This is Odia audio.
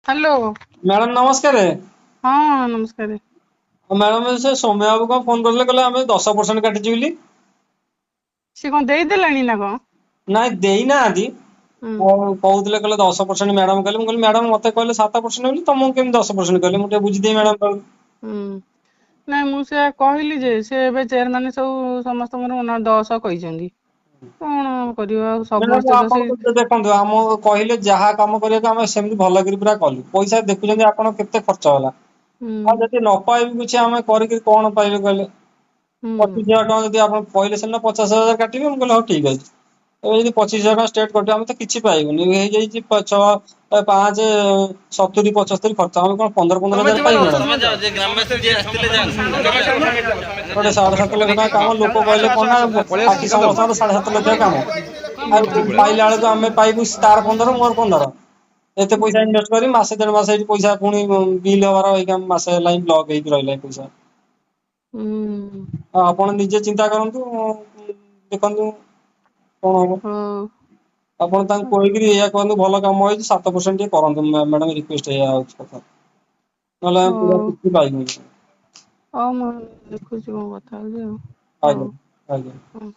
ହ୍ୟାଲୋ। ମ୍ୟାଡାମ ନମସ୍କାର। ହଁ ନମସ୍କାର। ମ୍ୟାଡାମ ସେ ସୌମ୍ୟ ବାବୁ କଣ ଫୋନ କରିଥିଲେ କହିଲେ ଆମେ 10% କାଟିଛୁ ବୋଲି। ସେ କଣ ଦେଇଦେଲାଣି ନା କଣ? ନାଇଁ ଦେଇନାହାନ୍ତି। ହୁଁ କହୁଥିଲେ କହିଲେ 10% ମ୍ୟାଡାମ କହିଲେ। ମୁଁ କହିଲି ମ୍ୟାଡାମ ମତେ କହିଲେ 7% ବୋଲି ତମକୁ କେମିତି 10% କହିଲେ ମୁଁ ଟିକେ ବୁଝିଦେବି ମ୍ୟାଡାମ ପାଖରୁ। ହୁଁ ନାଇଁ ମୁଁ ସେୟା କହିଲି ଯେ ସେ ଏବେ ଚେୟାରମ୍ୟାନ ସବୁ ସମସ୍ତଙ୍କର 10 କହିଛନ୍ତି। କଣ କରିବା ଆଉ ମ୍ୟାଡାମ ସମସ୍ତେ ତ ଆପଣ ସେଇ ଦେଖନ୍ତୁ ଆମକୁ କହିଲେ ଯାହା କାମ କରିବାକୁ ଆମେ ସେମିତି ଭଲ କରି ପୁରା କଲୁ। ପଇସା ଦେଖୁଛନ୍ତି ଆପଣ କେତେ ଖର୍ଚ୍ଚ ହେଲା। ହୁଁ ଆଉ ଯଦି ନ ପାଇବୁ କିଛି ଆମେ କରିକି କଣ ପାଇବେ କହିଲେ। ହୁଁ 25,000 ଟଙ୍କା ଯଦି ଆପଣ କହିଲେ ସିନା 50,000 କାଟିବେ ମୁଁ କହିଲି ହଉ ଠିକ ଅଛି। ଏବେ ଯଦି 25,000 ଟଙ୍କା ଷ୍ଟେଟ କଟିବ ଆମେ ତ କିଛି ପାଇବୁନି। ହେଇଯାଇଛି 6 5 70 75 ଖର୍ଚ୍ଚ ଆମେ କଣ 15,000 ପାଇବୁ ମ୍ୟାଡାମ। ଗୋଟେ 7.5 ଲକ୍ଷ ଟଙ୍କା କାମ ଲୋକ କହିଲେ କଣ ନା ବାକି ସମସ୍ତଙ୍କର 7.5 ଲକ୍ଷ କାମ। ଆଉ ପାଇଲା ବେଳକୁ ଆମେ ପାଇବୁ ତାର 15 ମୋର 15। ଏତେ ପଇସା ଇନଭେଷ୍ଟ କରି ମାସେ ଦେଢ ମାସ ହେଇଛି ପଇସା ପୁଣି ବିଲ ହବାର ଏଇ ମାସେ ହେଲା ବ୍ଲକ ହେଇକି ରହିଲା ପଇସା। ହୁଁ ଆପଣ ନିଜେ ଚିନ୍ତା କରନ୍ତୁ ଦେଖନ୍ତୁ କଣ ହବ। ହଉ ଆପଣ ତାଙ୍କୁ କହିକିରି ଏଇଆ କୁହନ୍ତୁ ଭଲ କାମ ହେଇଛି 7% ଟିକେ କରନ୍ତୁ ମ୍ୟାଡାମ ରିକ୍ୱେଷ୍ଟ ଏଇଆ ହଉଛି କଥା। ନହେଲେ ଆମେ ପୁରା ହଉ କିଛି ପାଇବୁନି। ହଉ ମୁଁ ଦେଖୁଛି କଣ କଥା ହଉଛି ଆଉ। ଆଜ୍ଞା ହଉ ଆଜ୍ଞା। ହଉ।